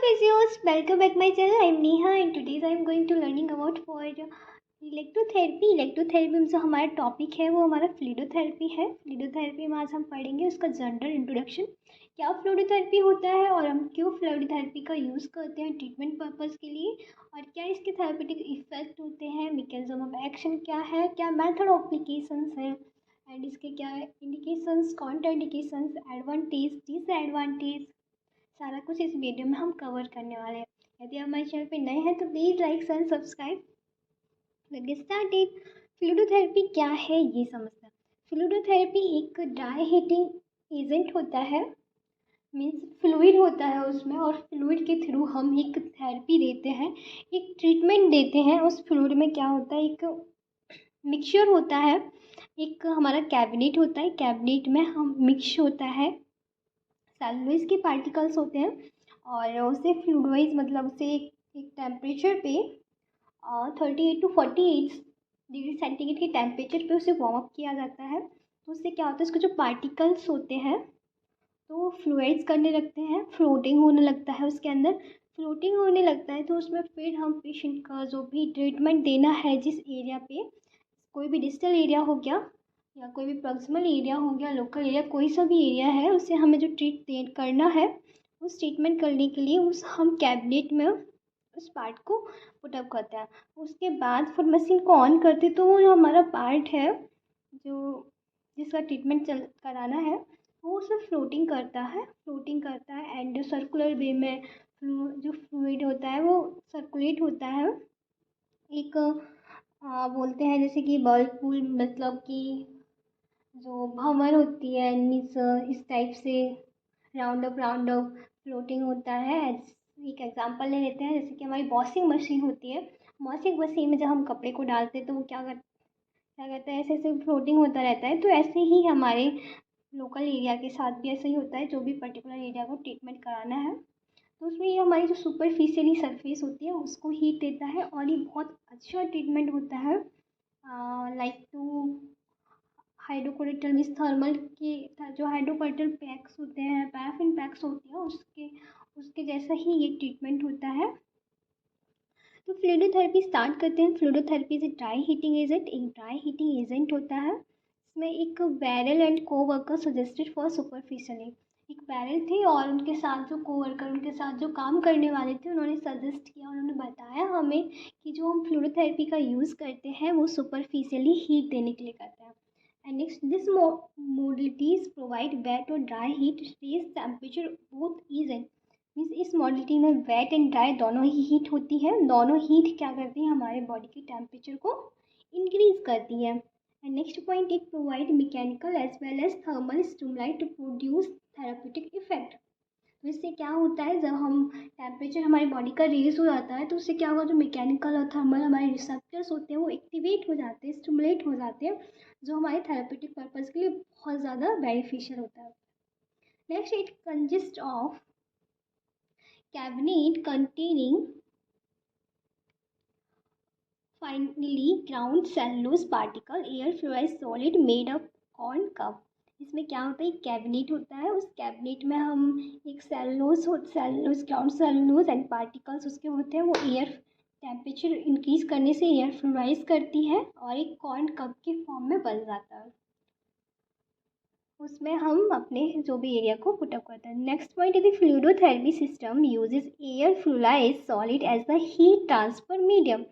Physios, welcome back my channel. I'm Neha and today I'm going to learning about for electrotherapy. Electrotherapy में जो हमारा topic है वो हमारा फ्लूइडोथेरेपी है। फ्लूइडोथेरेपी में आज हम पढ़ेंगे उसका जनरल इंट्रोडक्शन, क्या फ्लूइडोथेरेपी होता है और हम क्यों फ्लूइडोथेरेपी का यूज़ करते हैं ट्रीटमेंट पर्पज़ के लिए, और क्या इसके थेरेपेटिक इफेक्ट होते हैं, मैकेनिज्म ऑफ एक्शन क्या है, क्या मेथड ऑफ एप्लीकेशंस है एंड इसके क्या इंडिकेशंस, कॉन्ट्राइंडिकेशंस, एडवांटेज, डिसएडवांटेज, सारा कुछ इस वीडियो में हम कवर करने वाले हैं। यदि आप हमारे चैनल पे नए हैं तो please like and subscribe. Let's get started. Fluidotherapy क्या है ये समझते हैं। फ्लूइडोथेरेपी एक ड्राई हीटिंग एजेंट होता है, मीन्स फ्लूइड होता है उसमें, और फ्लूइड के थ्रू हम एक थेरेपी देते हैं, एक ट्रीटमेंट देते हैं। उस फ्लूइड में क्या होता है, एक मिक्सचर होता है, एक हमारा कैबिनेट होता है, कैबिनेट में हम मिक्स होता है, सेलुलोज के पार्टिकल्स होते हैं और उसे फ्लूइडाइज मतलब उसे एक टेम्परेचर पे 38 to 48 डिग्री सेंटीग्रेड के टेम्परेचर पे उसे वार्म अप किया जाता है। तो उससे क्या होता है, उसके जो पार्टिकल्स होते हैं तो फ्लूइड्स करने लगते हैं, फ्लोटिंग होने लगता है उसके अंदर। फ्लोटिंग होने लगता है तो उसमें फिर हम पेशेंट का जो भी ट्रीटमेंट देना है, जिस एरिया पे, कोई भी डिस्टल एरिया हो गया या कोई भी प्रॉक्सिमल एरिया हो गया, लोकल एरिया, कोई सा भी एरिया है, उससे हमें जो करना है, उस ट्रीटमेंट करने के लिए उस हम कैबिनेट में उस पार्ट को पुटअप करते हैं। उसके बाद फिर मशीन को ऑन करते तो वो जो हमारा पार्ट है, जो जिसका ट्रीटमेंट कराना है, वो सब फ्लोटिंग करता है एंड सर्कुलर वे में जो फ्लूइड होता है वो सर्कुलेट होता है। एक बोलते हैं जैसे कि वर्लपूल, मतलब कि जो भंवर होती है, मीन्स इस टाइप से राउंड अप फ्लोटिंग होता है। एक एग्जांपल ले लेते हैं, जैसे कि हमारी वॉशिंग मशीन होती है। वॉशिंग मशीन में जब हम कपड़े को डालते हैं तो वो क्या करता है, ऐसे ऐसे फ्लोटिंग होता रहता है। तो ऐसे ही हमारे लोकल एरिया के साथ भी ऐसा ही होता है, जो भी पर्टिकुलर एरिया को ट्रीटमेंट कराना है तो उसमें ये हमारी जो सुपरफिशियली सरफेस होती है उसको हीट देता है, और ये बहुत अच्छा ट्रीटमेंट होता है। लाइक टू हाइड्रोकोलेटल मीन्स थर्मल के जो हाइड्रोकोलेटल पैक्स होते हैं, पैराफिन पैक्स होती है, उसके उसके जैसा ही ये ट्रीटमेंट होता है। तो फ्लूइडोथेरेपी स्टार्ट करते हैं। फ्लूइडोथेरेपी इज ड्राई हीटिंग एजेंट, एक ड्राई हीटिंग एजेंट होता है। इसमें एक बैरल एंड को वर्कर सजेस्टेड फॉर सुपरफिशियली, एक बैरल थे और उनके साथ जो को वर्कर, उनके साथ जो काम करने वाले थे, उन्होंने सजेस्ट किया, उन्होंने बताया हमें कि जो हम फ्लूइडोथेरेपी का यूज़ करते हैं वो सुपरफिशियली हीट देने के लिए करते हैं। And next, this modalities provide wet or dry heat, raise temperature both ease and means इस मॉडलिटी में वेट एंड ड्राई दोनों ही हीट होती है। दोनों हीट क्या करती है, हमारे बॉडी के टेम्परेचर को इंक्रीज करती है। And next point, it provide mechanical as well as thermal stimuli to produce therapeutic effect. तो इससे क्या होता है, जब हम टेम्परेचर हमारी बॉडी का रेज हो जाता है तो उससे क्या होगा, जो मैकेनिकल और थर्मल हमारे रिसेप्टर्स होते हैं वो एक्टिवेट हो जाते हैं, स्टिमुलेट हो जाते हैं, जो हमारे थेरापेटिक पर्पज़ के लिए बहुत ज़्यादा बेनिफिशियल होता है। Next, it consist of cabinet containing finely ground cellulose particle, air fluid solid made up corn cup। इसमें क्या होता है, कैबिनेट होता है, उस कैबिनेट में हम एक cellulose ground cellulose and particles उसके होते हैं, वो एयर टेम्परेचर इंक्रीज करने से एयर फ्लूइडाइज करती है और एक कॉर्न कप के फॉर्म में बन जाता है। उसमें हम अपने जो भी एरिया को पुटअप करते हैं। नेक्स्ट पॉइंट है, the fluidotherapy system uses air fluidize solid as the heat transfer medium.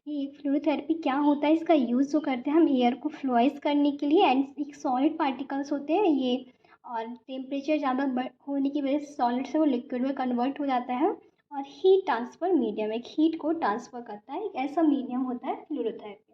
ये फ्लूइडोथेरेपी क्या होता है, इसका यूज़ जो करते हैं हम एयर को फ्लूइडाइज करने के लिए, एंड एक सॉलिड पार्टिकल्स होते हैं ये, और टेम्परेचर ज़्यादा होने की वजह से सॉलिड से वो लिक्विड में कन्वर्ट हो जाता है, और हीट ट्रांसफर मीडियम, एक हीट को ट्रांसफ़र करता है, एक ऐसा मीडियम होता है फ्लूइडोथेरेपी।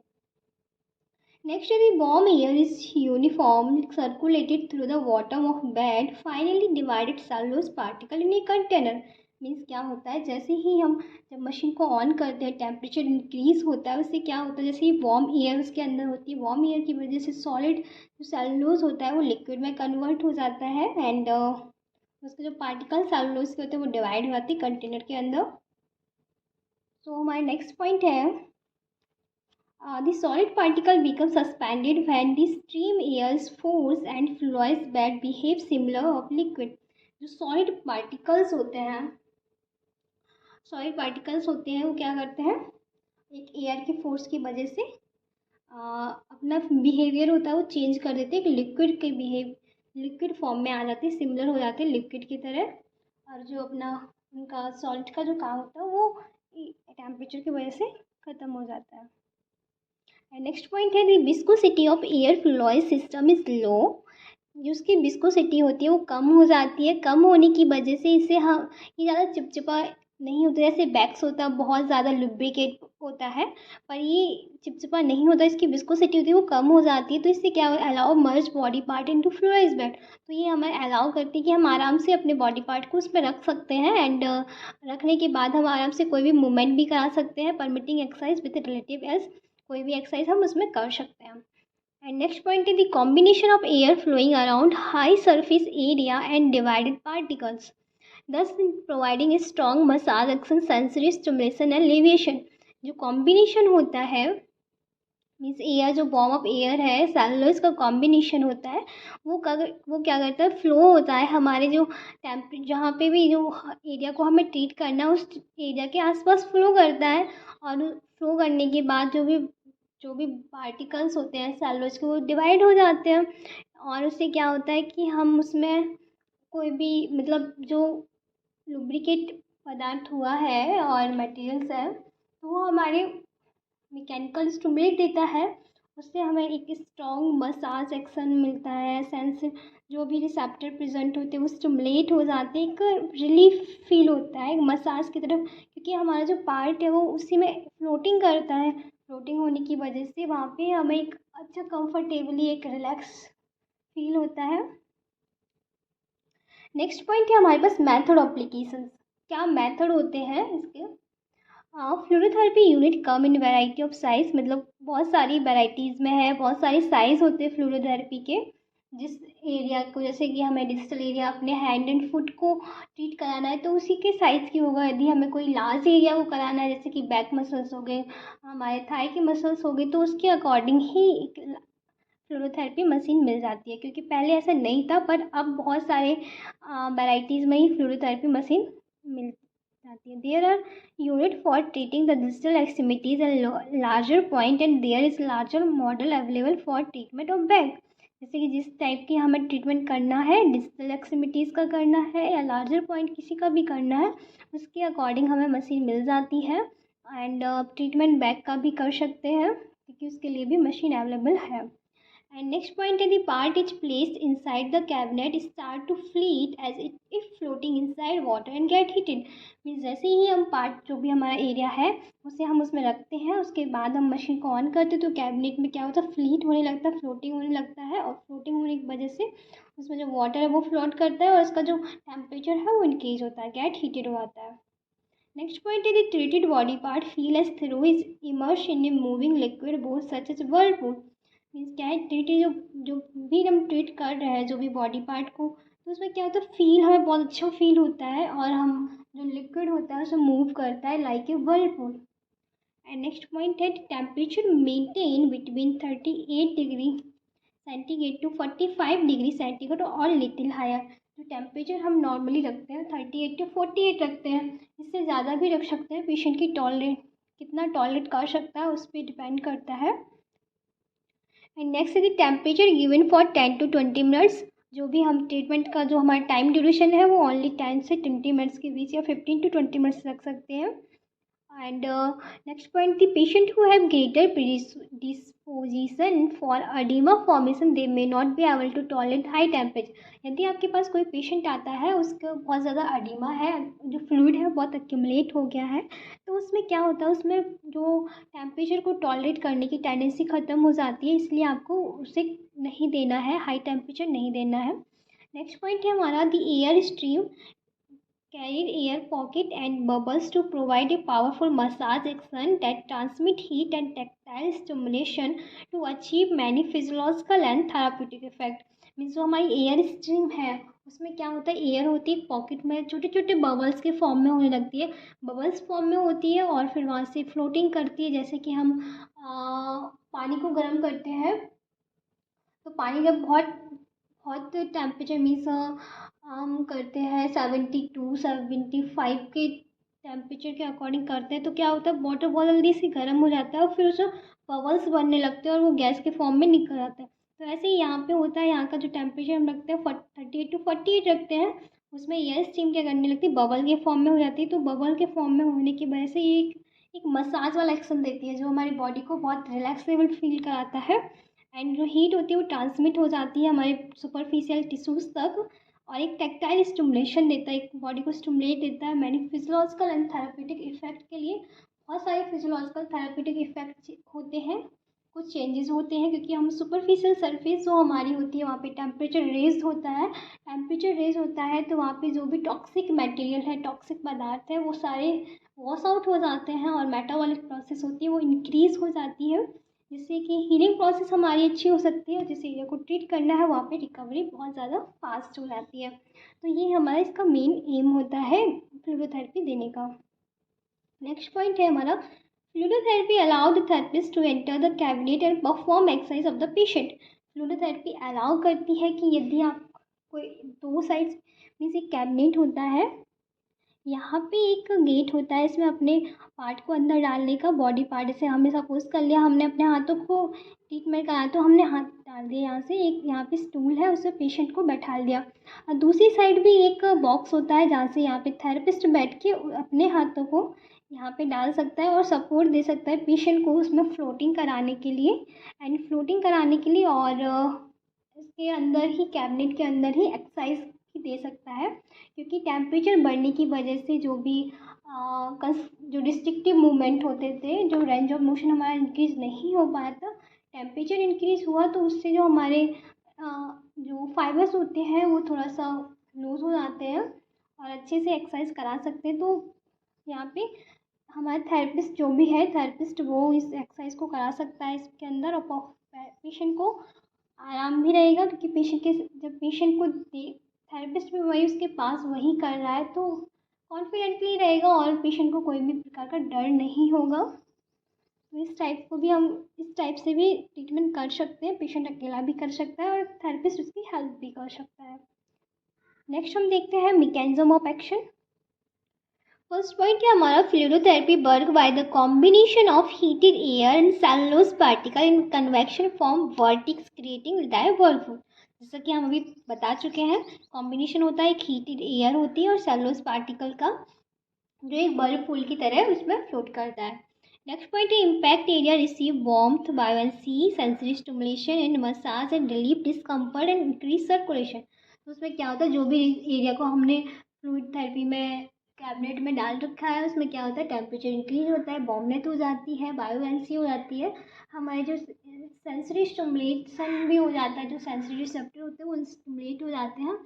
Next, the warm air is uniformly circulated through the bottom of bed, finally divided cellulose particle in a container। Means क्या होता है, जैसे ही हम जब मशीन को ऑन करते हैं टेम्परेचर इंक्रीज होता है, उससे क्या होता है, जैसे ही वार्म एयर उसके अंदर होती है, वार्म एयर की वजह से सॉलिड जो सेलुलोज होता है वो लिक्विड में कन्वर्ट हो जाता है, एंड उसके जो पार्टिकल सेलुलोज के होते हैं वो डिवाइड हो जाते हैं कंटेनर के अंदर। सो हमारा नेक्स्ट पॉइंट है, the solid particle becomes suspended when the stream air's force and fluids bed behave similar of liquid। जो solid particles होते हैं सॉलिड पार्टिकल्स होते हैं वो क्या करते हैं, एक एयर के फोर्स की वजह से अपना बिहेवियर होता है वो चेंज कर देते हैं, एक लिक्विड फॉर्म में आ जाते हैं, सिमिलर हो जाते हैं लिक्विड की तरह। और जो अपना उनका सॉल्ट का जो काम होता है वो टेम्परेचर की वजह से ख़त्म हो जाता है। एंड नेक्स्ट पॉइंट है the viscosity of air fluid system is low. जो उसकी विस्कोसिटी होती है वो कम हो जाती है, कम होने की वजह से इससे हम ये ज़्यादा चिपचिपा नहीं होता, जैसे वैक्स होता है बहुत ज़्यादा लुब्रिकेट होता है, पर ये चिपचिपा नहीं होता, इसकी विस्कोसिटी होती है वो कम हो जाती है। तो इससे क्या allow merge body part into fluid bed, तो ये हमें अलाउ करती है कि हम आराम से अपने बॉडी पार्ट को उसमें रख सकते हैं। एंड रखने के बाद हम आराम से कोई भी मूवमेंट भी करा सकते हैं, permitting exercise with relative ease कोई भी एक्सरसाइज हम उसमें कर सकते हैं। And next point is the combination of air flowing around high surface area and divided particles, thus providing a strong massage action, sensory stimulation and alleviation. जो combination होता है मीन्स एयर, जो वॉर्म अप एयर है cellulose का combination होता है, वो क्या करता है, फ्लो होता है हमारे जो जहाँ पे भी जो एरिया को हमें ट्रीट करना है उस एरिया के आसपास फ्लो करता है। और फ्लो करने के बाद जो भी पार्टिकल्स होते हैं सेलुलोज के वो डिवाइड हो जाते हैं। और उससे क्या होता है कि हम उसमें कोई भी मतलब जो लुब्रिकेट पदार्थ हुआ है और मटेरियल्स है तो वो हमारे मैकेनिकल स्टिमुलेट देता है, उससे हमें एक स्ट्रॉन्ग मसाज एक्शन मिलता है, सेंस जो भी रिसेप्टर प्रेजेंट होते हैं वो स्टिमुलेट हो जाते हैं, एक रिलीफ फील होता है एक मसाज की तरफ, क्योंकि हमारा जो पार्ट है वो उसी में फ्लोटिंग करता है। फ्लोटिंग होने की वजह से वहाँ पे हमें एक अच्छा कंफर्टेबली एक रिलैक्स फील होता है। नेक्स्ट पॉइंट है हमारे पास मेथड एप्लीकेशंस, क्या मेथड होते हैं इसके। Fluidotherapy unit come in variety of size, मतलब बहुत सारी वैराइटीज़ में है, बहुत सारे साइज़ होते हैं फ्लूरोथेरेपी के। जिस एरिया को, जैसे कि हमें डिस्टल एरिया अपने हैंड एंड फुट को ट्रीट कराना है तो उसी के साइज़ की होगा। यदि हमें कोई लार्ज एरिया को कराना है जैसे कि बैक मसल्स हो गए, हमारे थाई के मसल्स हो गए, तो उसके अकॉर्डिंग ही फ्लूरोथेरेपी मशीन मिल जाती है, क्योंकि पहले ऐसा नहीं था, पर अब बहुत सारे वैराइटीज़ में ही फ्लूरोथेरेपी मशीन मिल जाती है। There are unit for treating the digital extremities and larger point and there is larger model available for treatment of back. जैसे कि जिस टाइप की हमें ट्रीटमेंट करना है, डिजिटल एक्सट्रीमिटीज़ का करना है या लार्जर पॉइंट किसी का भी करना है, उसके अकॉर्डिंग हमें मशीन मिल जाती है। एंड ट्रीटमेंट बैक का भी कर सकते हैं क्योंकि उसके लिए भी मशीन अवेलेबल है। And next point is the part is placed inside the cabinet start to fleet as it if floating inside water and get heated। Means जैसे ही हम पार्ट जो भी हमारा एरिया है उसे हम उसमें रखते हैं, उसके बाद हम मशीन को ऑन करते हैं तो कैबिनेट में क्या होता है, फ्लीट होने लगता है, फ्लोटिंग होने लगता है। और फ्लोटिंग होने की वजह से उसमें जो वाटर है वो फ्लोट करता है और उसका जो टेम्परेचर है वो इंक्रीज होता है, गेट हीटेड हो जाता है। Next point is the treated body part feel as though is immersed in a moving liquid both such as whirlpool। Means क्या है, ट्रीटेड जो भी हम ट्रीट कर रहे हैं जो भी बॉडी पार्ट को, तो उसमें क्या होता है, फील हमें बहुत अच्छा फील होता है और हम जो लिक्विड होता है उसे मूव करता है like a whirlpool. And next point है temperature maintain between 38 degree centigrade to 45 degree centigrade और लिटिल हायर। जो टेम्परेचर हम नॉर्मली रखते हैं 38 टू 48 रखते हैं, इससे ज़्यादा भी रख सकते हैं, पेशेंट की टॉलरेट कितना टॉलरेट कर सकता है उस पर डिपेंड करता है। एंड नेक्स्ट है temperature given for 10 to 20 minutes. जो भी हम ट्रीटमेंट का जो हमारा टाइम ड्यूरेशन है वो ओनली 10 से 20 मिनट्स के बीच या 15 टू 20 मिनट्स रख सकते हैं। And next point the patient who have greater disposition for oedema formation they may not be able to tolerate high temperature. यदि आपके पास कोई पेशेंट आता है उसका बहुत ज़्यादा अडीमा है, जो फ्लूइड है बहुत एक्यूमुलेट हो गया है, तो उसमें क्या होता है, उसमें जो टेम्परेचर को टॉलरेट करने की टेंडेंसी ख़त्म हो जाती है, इसलिए आपको उसे नहीं देना है, हाई टेम्परेचर नहीं देना है। नेक्स्ट पॉइंट है हमारा the air stream carried air pocket and bubbles to provide a powerful massage action that transmit heat and tactile stimulation to achieve many physiological and therapeutic effect। Means जो हमारी air stream है उसमें क्या होता है, air होती है pocket में, छोटे छोटे बबल्स के फॉर्म में होने लगती है, बबल्स फॉर्म में होती है और फिर वहाँ से फ्लोटिंग करती है। जैसे कि हम पानी को गर्म करते हैं तो पानी जब बहुत बहुत टेम्परेचर मीन्स हम करते हैं 72 75 के टेम्परेचर के अकॉर्डिंग करते हैं तो क्या होता है, वाटर बहुत जल्दी से गर्म हो जाता है और फिर उसमें बबल्स बनने लगते हैं और वो गैस के फॉर्म में निकल आता है। तो ऐसे ही यहाँ पे होता है, यहाँ का जो टेम्परेचर हम रखते हैं 38 to 48 रखते हैं, उसमें यह स्टीम क्या करने लगती है, बबल के फॉर्म में हो जाती है। तो बबल के फॉर्म में होने की वजह से ये एक मसाज वाला एक्शन देती है जो हमारी बॉडी को बहुत रिलैक्सेबल फील कराता है। एंड जो हीट होती है वो ट्रांसमिट हो जाती है हमारे सुपरफिशियल टिश्यूज़ तक और एक टैक्टाइल स्टिमुलेशन देता है, एक बॉडी को स्टिमुलेट देता है। Many physiological and therapeutic effect के लिए बहुत सारे फिजियोलॉजिकल थेरापेटिक इफेक्ट होते हैं, कुछ चेंजेस होते हैं, क्योंकि हम सुपरफिशियल सरफेस जो हमारी होती है वहाँ पे टेम्परेचर रेज होता है। टेम्परेचर रेज होता है तो वहाँ पे जो भी टॉक्सिक मटेरियल है, टॉक्सिक पदार्थ है, वो सारे वॉश आउट हो जाते हैं और मेटाबॉलिक प्रोसेस होती है वो इंक्रीज़ हो जाती है, जिससे कि हीलिंग प्रोसेस हमारी अच्छी हो सकती है और जिस एरिया को ट्रीट करना है वहाँ पे रिकवरी बहुत ज़्यादा फास्ट हो जाती है। तो ये हमारा इसका मेन एम होता है फ्लूइडोथेरेपी देने का। नेक्स्ट पॉइंट है हमारा, fluidotherapy allow the therapist to enter the cabinet and perform exercise of the patient. Fluidotherapy allow करती है कि यदि आप कोई दो साइड्स मीन्स एक कैबिनेट होता है, यहाँ पे एक गेट होता है, इसमें अपने पार्ट को अंदर डालने का, बॉडी पार्ट, जैसे हमने सपोज कर लिया हमने अपने हाथों को ट्रीटमेंट कराया तो हमने हाथ डाल दिया यहाँ से, एक यहाँ पे स्टूल है उससे पेशेंट को बैठा दिया और दूसरी साइड भी एक बॉक्स होता है जहाँ से यहाँ पे थेरेपिस्ट बैठ के अपने हाथों को यहाँ पे डाल सकता है और सपोर्ट दे सकता है पेशेंट को उसमें फ्लोटिंग कराने के लिए और इसके अंदर ही, कैबिनेट के अंदर ही एक्सरसाइज दे सकता है, क्योंकि टेम्परेचर बढ़ने की वजह से जो भी जो डिस्ट्रिक्टिव मूवमेंट होते थे, जो रेंज ऑफ मोशन हमारा इंक्रीज़ नहीं हो पाया था, टेम्परेचर इंक्रीज़ हुआ तो उससे जो हमारे जो फाइबर्स होते हैं वो थोड़ा सा लूज़ हो जाते हैं और अच्छे से एक्सरसाइज करा सकते हैं। तो यहाँ पे हमारा थेरेपिस्ट जो भी है, थेरेपिस्ट वो इस एक्सरसाइज को करा सकता है इसके अंदर और पेशेंट को आराम भी रहेगा, क्योंकि पेशेंट के जब पेशेंट को थेरेपिस्ट भी वही उसके पास वही कर रहा है तो कॉन्फिडेंटली रहेगा और पेशेंट को कोई भी प्रकार का डर नहीं होगा। तो इस टाइप से भी ट्रीटमेंट कर सकते हैं, पेशेंट अकेला भी कर सकता है और थेरेपिस्ट उसकी हेल्प भी कर सकता है। नेक्स्ट हम देखते हैं mechanism of action. First point है हमारा, fluidotherapy work by the combination of heated air and cellulose particle in convection form vortex creating dry whirlpool. जैसा कि हम अभी बता चुके हैं, कॉम्बिनेशन होता है, एक हीटेड एयर होती है और सेलुलोज पार्टिकल का, जो एक वर्लपूल की तरह उसमें फ्लोट करता है। नेक्स्ट पॉइंट है, impact area receive warmth, buoyancy, sensory stimulation and massage and relief discomfort and increase circulation. तो उसमें क्या होता है, जो भी एरिया को हमने फ्लूइड थेरेपी में कैबिनेट में डाल रखा है उसमें क्या होता है, टेम्परेचर इंक्रीज होता है, वार्मनेस हो जाती है, बायोएंसी हो जाती है, हमारे जो सेंसरी स्टिमुलेशन भी हो जाता है, जो सेंसरी रिसेप्टर होते हैं वो स्टिमुलेट हो जाते हैं,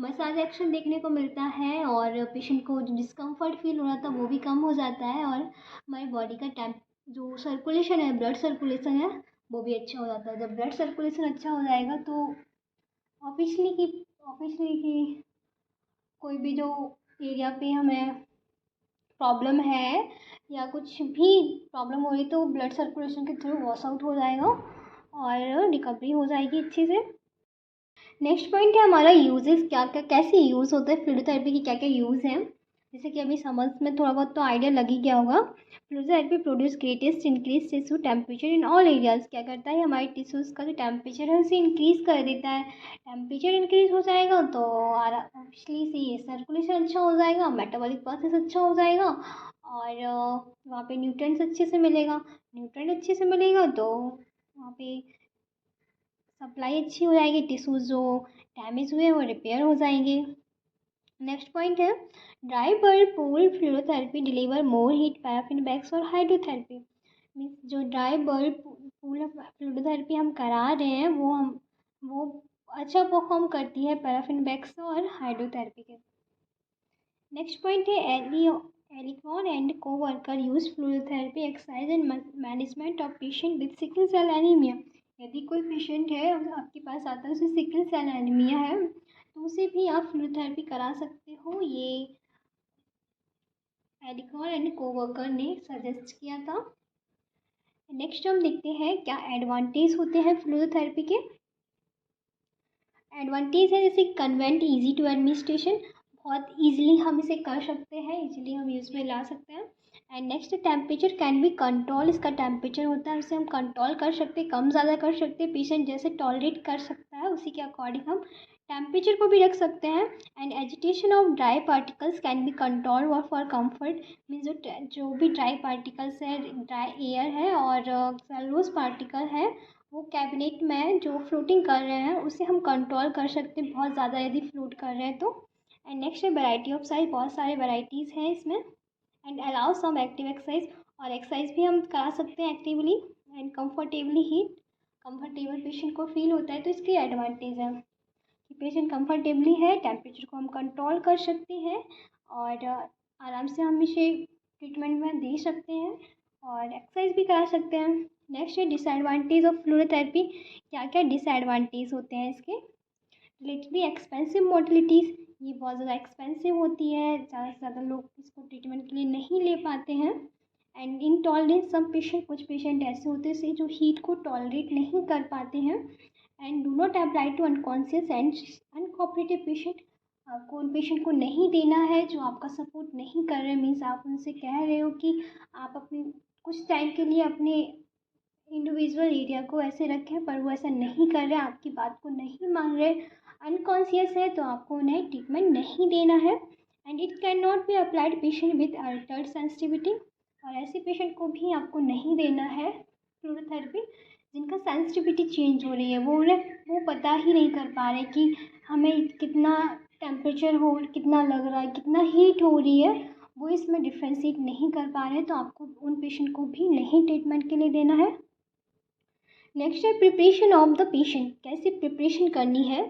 मसाज एक्शन देखने को मिलता है और पेशेंट को जो डिस्कम्फर्ट फील हो रहा था वो भी कम हो जाता है और हमारी बॉडी का जो सर्कुलेशन है, ब्लड सर्कुलेशन है, वो भी अच्छा हो जाता है। जब ब्लड सर्कुलेशन अच्छा हो जाएगा तो ऑब्वियसली कि कोई भी जो एरिया पे हमें प्रॉब्लम है या कुछ भी प्रॉब्लम हो रही तो ब्लड सर्कुलेशन के थ्रू वॉश आउट हो जाएगा और रिकवरी हो जाएगी अच्छे से। नेक्स्ट पॉइंट है हमारा, यूजेस क्या क्या कैसे यूज़ होता है, फ्लूइडोथेरेपी की क्या क्या यूज़ हैं। जैसे कि अभी समझ में थोड़ा बहुत तो आइडिया लग ही गया होगा। Fluidotherapy produce greatest increase tissue temperature in all areas. क्या करता है, हमारे टिश्यूज़ का जो टेम्परेचर है उसे इंक्रीज़ कर देता है। टेम्परेचर इंक्रीज हो जाएगा तो ऑब्वियसली से सर्कुलेशन अच्छा हो जाएगा, मेटाबॉलिक प्रोसेस अच्छा हो जाएगा और वहाँ पे न्यूट्रिएंट्स अच्छे से मिलेगा। न्यूट्रिएंट अच्छे से मिलेगा तो वहाँ पे सप्लाई अच्छी हो जाएगी, टिश्यूज़ जो डैमेज हुए वो रिपेयर हो जाएंगे। नेक्स्ट पॉइंट है, dry whirlpool fluidotherapy deliver more heat paraffin bags और हाइड्रोथेरेपी। मीन्स जो ड्राई व्हर्लपूल फ्लूइडोथेरेपी हम करा रहे हैं वो अच्छा परफॉर्म करती है पैराफिन बैग्स और हाइड्रोथेरेपी के। नेक्स्ट पॉइंट है, Alicon and coworker use fluidotherapy exercise and management of patient with sickle cell anemia. यदि कोई पेशेंट है आपके पास आता है उसे सिकल सेल एनीमिया है तो उसे भी आप फ्लूइडोथेरेपी करा सकते हो, ये एलिकॉन एंड कोवर्कर ने सजेस्ट किया था। नेक्स्ट हम देखते हैं क्या एडवांटेज होते हैं फ्लूइडोथेरेपी के। एडवांटेज है जैसे कन्वेंट, इजी टू एडमिनिस्ट्रेशन, बहुत ईज़िली हम इसे कर सकते हैं, ईज़िली हम यूज़ में ला सकते हैं। And next temperature can be control, इसका टेम्परेचर होता है उसे हम कंट्रोल कर सकते हैं, कम ज़्यादा कर सकते हैं, पेशेंट जैसे टॉलरेट कर सकता है उसी के अकॉर्डिंग हम टेम्परेचर को भी रख सकते हैं। And agitation of dry particles can be control और फॉर कंफर्ट मीन्स जो भी ड्राई पार्टिकल्स है, ड्राई एयर है और सेलुलोज पार्टिकल है, वो कैबिनेट में जो फ्लोटिंग कर रहे हैं उसे हम कंट्रोल कर सकते हैं, बहुत ज़्यादा यदि फ्लोट कर रहे हैं तो। एंड नेक्स्ट है वैरायटी ऑफ साइज, बहुत सारे वैराइटीज़ हैं इसमें। And allow some active exercise, और एक्सरसाइज भी हम करा सकते हैं एक्टिवली एंड कंफर्टेबली ही, कंफर्टेबल पेशेंट को फील होता है तो इसकी एडवांटेज है कि पेशेंट कंफर्टेबली है, टेम्परेचर को हम कंट्रोल कर सकते हैं और आराम से हम इसे ट्रीटमेंट में दे सकते हैं और एक्सरसाइज भी करा सकते हैं। नेक्स्ट है डिसएडवांटेज ऑफ फ्लूरोथेरेपी, क्या क्या डिसएडवांटेज होते हैं इसके। रिलेटिवली एक्सपेंसिव मोडलिटीज़, ये बहुत ज़्यादा एक्सपेंसिव होती है, ज़्यादा से ज़्यादा लोग इसको ट्रीटमेंट के लिए नहीं ले पाते हैं। एंड इनटॉलरेंस, सम पेशेंट, कुछ पेशेंट ऐसे होते हैं जो हीट को टॉलरेट नहीं कर पाते हैं। And do not apply to unconscious and uncooperative patient, आपको उन पेशेंट को नहीं देना है जो आपका सपोर्ट नहीं कर रहे, मीन्स आप उनसे कह रहे हो कि आप अपने कुछ टाइम के लिए अपने इंडिविजुअल एरिया को ऐसे रखें, पर वो ऐसा नहीं कर रहे, आपकी बात को नहीं मान रहे, अनकॉन्शियस है, तो आपको उन्हें ट्रीटमेंट नहीं देना है। And it can not be applied patient with Altered sensitivity, और ऐसे पेशेंट को भी आपको नहीं देना है फ्लूरोथेरेपी जिनका सेंसिटिविटी चेंज हो रही है, वो पता ही नहीं कर पा रहे कि हमें कितना टेम्परेचर हो, कितना लग रहा है, कितना हीट हो रही है, वो इसमें डिफ्रेंशिएट नहीं कर पा रहे, तो आपको उन पेशेंट को भी नहीं ट्रीटमेंट के लिए देना है। नेक्स्ट है प्रिपरेशन ऑफ द पेशेंट, कैसे प्रिपरेशन करनी है।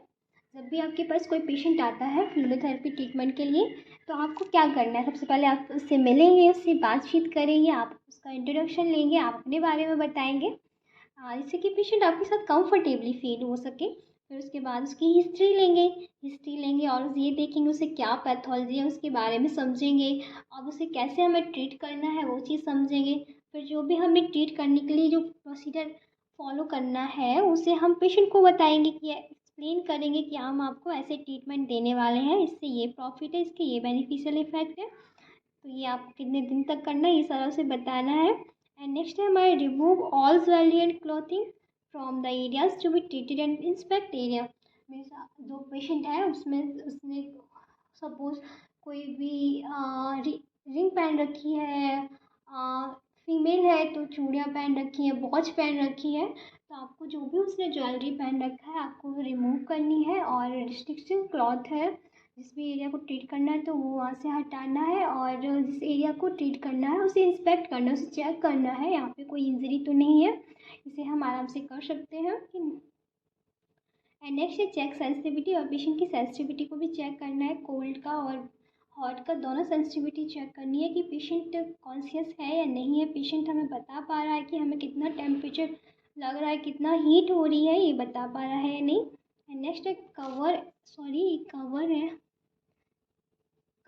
जब भी आपके पास कोई पेशेंट आता है फ्लूरोथेरेपी ट्रीटमेंट के लिए, तो आपको क्या करना है, सबसे पहले आप उससे मिलेंगे, उससे बातचीत करेंगे, आप उसका इंट्रोडक्शन लेंगे, आप अपने बारे में बताएंगे जिससे कि पेशेंट आपके साथ कंफर्टेबली फील हो सके। फिर उसके बाद उसकी हिस्ट्री लेंगे और ये देखेंगे उसे क्या पैथोलॉजी है उसके बारे में समझेंगे, अब उसे कैसे हमें ट्रीट करना है वो चीज़ समझेंगे। फिर जो भी हमें ट्रीट करने के लिए जो प्रोसीजर फॉलो करना है उसे हम पेशेंट को बताएंगे कि एक्सप्लेन करेंगे कि हम आपको ऐसे ट्रीटमेंट देने वाले हैं, इससे ये प्रॉफिट है, इसके ये बेनिफिशियल इफेक्ट है, तो ये आपको कितने दिन तक करना है, ये सारा उसे बताना है। एंड नेक्स्ट है हमारे remove all jewellery and clothing from the areas to be treated and inspect area, means जो पेशेंट है उसमें उसने सपोज कोई भी रिंग पहन रखी है, फीमेल है तो चूड़ियाँ पहन रखी है, वॉच पहन रखी है, तो आपको जो भी उसने ज्वेलरी पहन रखा है आपको वो रिमूव करनी है। और रिस्ट्रिक्शन क्लॉथ है, जिस भी एरिया को ट्रीट करना है तो वो वहाँ से हटाना है, और जिस एरिया को ट्रीट करना है उसे इंस्पेक्ट करना है, उसे चेक करना है यहाँ पे कोई इंजरी तो नहीं है, इसे हम आराम से कर सकते हैं। एंड नेक्स्ट है चेक सेंसिटिविटी, और पेशेंट की सेंसिटिविटी को भी चेक करना है, कोल्ड का और हॉट का दोनों सेंसिटिविटी चेक करनी है कि पेशेंट कॉन्शियस है या नहीं है, पेशेंट हमें बता पा रहा है कि हमें कितना टेम्परेचर लग रहा है, कितना हीट हो रही है, ये बता पा रहा है या नहीं। एंड नेक्स्ट है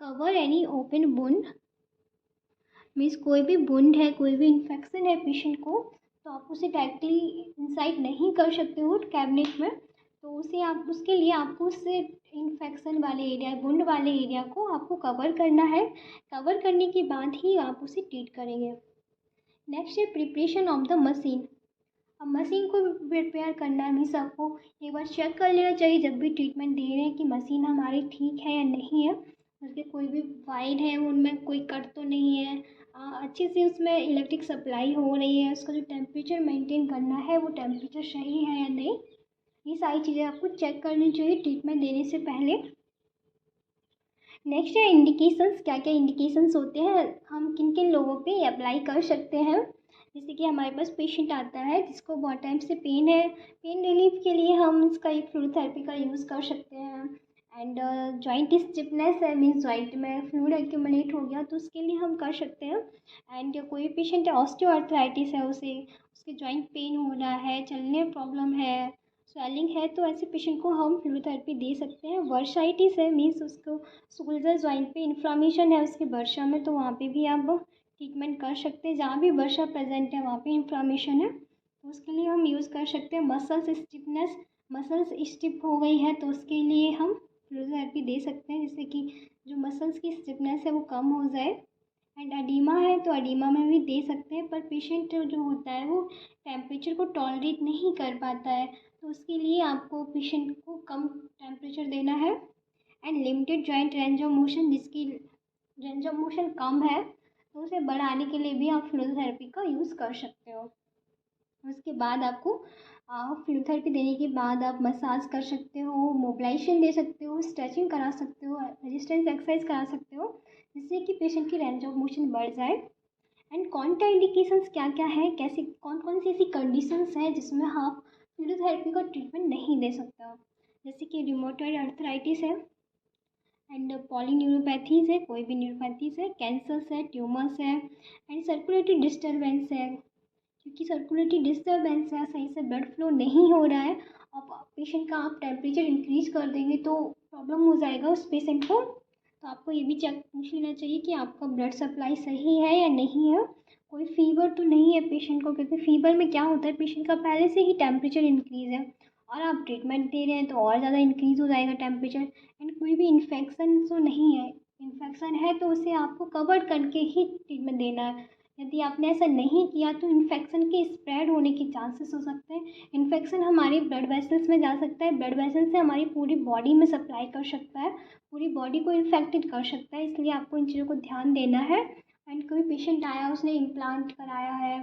cover any open wound, means कोई भी वुंड है, कोई भी इन्फेक्शन है पेशेंट को, तो आप उसे डायरेक्टली इंसाइड नहीं कर सकते हो कैबिनेट में, तो उसे आप उसके लिए आपको उससे इन्फेक्शन वाले एरिया, वुंड वाले एरिया को आपको कवर करना है, कवर करने के बाद ही आप उसे ट्रीट करेंगे। नेक्स्ट है प्रिपरेशन ऑफ द मशीन, अब मशीन को प्रिपेयर करना है, मीन्स आपको एक बार चेक कर लेना चाहिए जब भी ट्रीटमेंट दे रहे हैं कि मशीन हमारी ठीक है या नहीं है, उसके कोई भी वायर है उनमें कोई कट तो नहीं है, अच्छे से उसमें इलेक्ट्रिक सप्लाई हो रही है, उसका जो टेम्परेचर मेंटेन करना है वो टेम्परेचर सही है या नहीं, ये सारी चीज़ें आपको चेक करनी चाहिए ट्रीटमेंट देने से पहले। नेक्स्ट है इंडिकेशंस, क्या क्या इंडिकेशंस होते हैं, हम किन किन लोगों पे अप्लाई कर सकते हैं। जैसे कि हमारे पास पेशेंट आता है जिसको बहुत टाइम से पेन है, पेन रिलीफ के लिए हम इसका एक फ्लूरोथेरेपी का यूज़ कर सकते हैं। एंड जॉइंट स्टिफनेस है, मीन्स जॉइंट में फ्लूइड एक्यूमुलेट हो गया तो उसके लिए हम कर सकते हैं। एंड कोई पेशेंट है ऑस्टियोआर्थराइटिस है, उसके जॉइंट पेन हो रहा है, चलने में प्रॉब्लम है, स्वेलिंग है, तो ऐसे पेशेंट को हम फ्लूरोथेरेपी दे सकते हैं। वर्साइटिस है, मीन्स उसको शोल्डर जॉइंट पे इन्फ्लामेशन है उसके वर्षा में, तो वहाँ पे भी आप ट्रीटमेंट कर सकते हैं, जहाँ भी वर्षा प्रेजेंट है वहाँ पे इन्फ्लामेशन है, तो उसके लिए हम यूज़ कर सकते हैं। मसल्स स्टिफनेस, मसल्स स्टिफ हो गई है तो उसके लिए हम फ्लूरोथेरेपी दे सकते हैं, जैसे कि जो मसल्स की स्टिफनेस है वो कम हो जाए। एंड अडीमा है तो अडीमा में भी दे सकते हैं, पर पेशेंट जो होता है वो टेम्परेचर को टॉलरेट नहीं कर पाता है, तो उसके लिए आपको पेशेंट को कम टेम्परेचर देना है। And limited joint range of motion, जिसकी रेंज ऑफ मोशन कम है तो उसे बढ़ाने के लिए भी आप फ्लूइडोथेरेपी का यूज़ कर सकते हो। उसके बाद आपको फ्लूइडोथेरेपी देने के बाद आप मसाज कर सकते हो, मोबिलाइजेशन दे सकते हो, स्ट्रेचिंग करा सकते हो, रेजिस्टेंस एक्सरसाइज करा सकते हो, जिससे कि पेशेंट की रेंज ऑफ मोशन बढ़ जाए। एंड कॉन्ट्रा इंडिकेशंस क्या क्या है, कैसे कौन कौन सी ऐसी कंडीशंस हैं जिसमें आप फ्लूइडोथेरेपी का ट्रीटमेंट नहीं दे सकते हो, जैसे कि रिमोटॉइड अर्थराइटिस है, एंड पॉलीन्यूरोपैथीज है, कोई भी न्यूरोपैथीज है, कैंसर्स है, ट्यूमर्स है, एंड सर्कुलेटरी डिस्टर्बेंस है, क्योंकि सर्कुलेटरी डिस्टर्बेंस है, सही से ब्लड फ्लो नहीं हो रहा है, अब पेशेंट का आप टेम्परेचर इंक्रीज कर देंगे तो प्रॉब्लम हो जाएगा उस पेशेंट को। तो आपको ये भी चेक पूछ लेना चाहिए कि आपका ब्लड सप्लाई सही है या नहीं है, कोई फीवर तो नहीं है पेशेंट को, क्योंकि फीवर में क्या होता है, पेशेंट का पहले से ही टेम्परेचर इंक्रीज है और आप ट्रीटमेंट दे रहे हैं तो और ज़्यादा इंक्रीज हो जाएगा टेम्परेचर। एंड कोई भी इन्फेक्शन तो नहीं है, इन्फेक्शन है तो उसे आपको कवर करके ही ट्रीटमेंट देना है। यदि आपने ऐसा नहीं किया तो इन्फेक्शन के स्प्रेड होने के चांसेस हो सकते हैं। इन्फेक्शन हमारी ब्लड वेसल्स में जा सकता है, ब्लड वेसल से हमारी पूरी बॉडी में सप्लाई कर सकता है, पूरी बॉडी को इन्फेक्टेड कर सकता है, इसलिए आपको इन चीज़ों को ध्यान देना है। एंड कोई पेशेंट आया, उसने इम्प्लांट कराया है,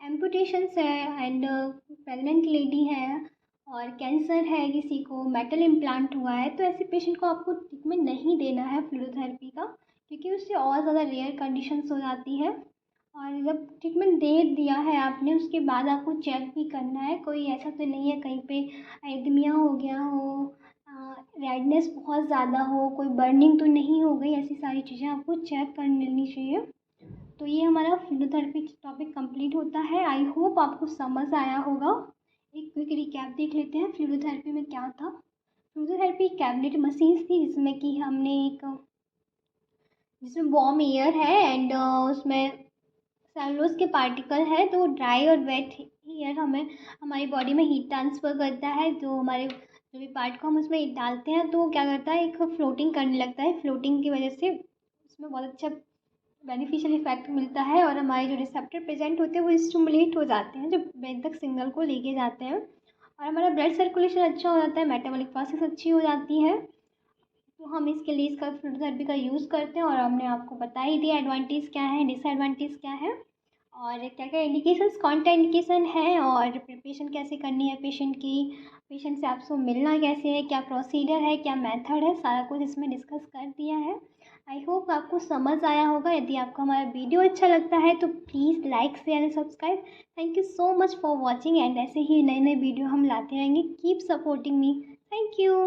एम्पुटेशंस है, एंड प्रेग्नेंट लेडी है और कैंसर है, किसी को मेटल इम्प्लांट हुआ है, तो ऐसे पेशेंट को आपको ट्रीटमेंट नहीं देना है फ्लूइडोथेरेपी का, क्योंकि उससे और ज़्यादा रेयर कंडीशंस हो जाती है। और जब ट्रीटमेंट दे दिया है आपने, उसके बाद आपको चेक भी करना है, कोई ऐसा तो नहीं है कहीं पे एरिथमिया हो गया हो, रेडनेस बहुत ज़्यादा हो, कोई बर्निंग तो नहीं हो गई, ऐसी सारी चीज़ें आपको चेक कर लेनी चाहिए। तो ये हमारा फिजियोथेरेपी टॉपिक कंप्लीट होता है। आई होप आपको समझ आया होगा। एक क्विक रिकैप देख लेते हैं फिजियोथेरेपी में क्या था। फिजियोथेरेपी कैबिनेट मशीन्स थी, जिसमें कि हमने एक जिसमें वार्म एयर है एंड उसमें सेलुलोज के पार्टिकल है, तो ड्राई और वेट एयर हमें हमारी बॉडी में हीट ट्रांसफ़र करता है, जो हमारे जो भी पार्ट को हम उसमें डालते हैं तो वो क्या करता है, एक फ्लोटिंग करने लगता है। फ्लोटिंग की वजह से उसमें बहुत अच्छा बेनिफिशियल इफेक्ट मिलता है और हमारे जो रिसेप्टर प्रेजेंट होते हैं वो स्टिमुलेट हो जाते हैं, जो ब्रेन तक सिग्नल को लेके जाते हैं, और हमारा ब्लड सर्कुलेशन अच्छा हो जाता है, मेटाबॉलिक प्रोसेस अच्छी हो जाती है। तो हम इसके लिए इसका फिजियोथेरेपी का यूज़ करते हैं और हमने आपको बता ही दिया एडवांटेज क्या है, डिसएडवांटेज क्या है, और क्या क्या इंडिकेशंस कौन सा इंडिकेशन है, और प्रिपरेशन कैसे करनी है पेशेंट की, पेशेंट से आपको मिलना कैसे है, क्या प्रोसीजर है, क्या मेथड है, सारा कुछ इसमें डिस्कस कर दिया है। आई होप आपको समझ आया होगा। यदि आपको हमारा वीडियो अच्छा लगता है तो please like share and subscribe. Thank you so much for watching, and ऐसे ही नए नए वीडियो हम लाते रहेंगे। Keep supporting me. Thank you.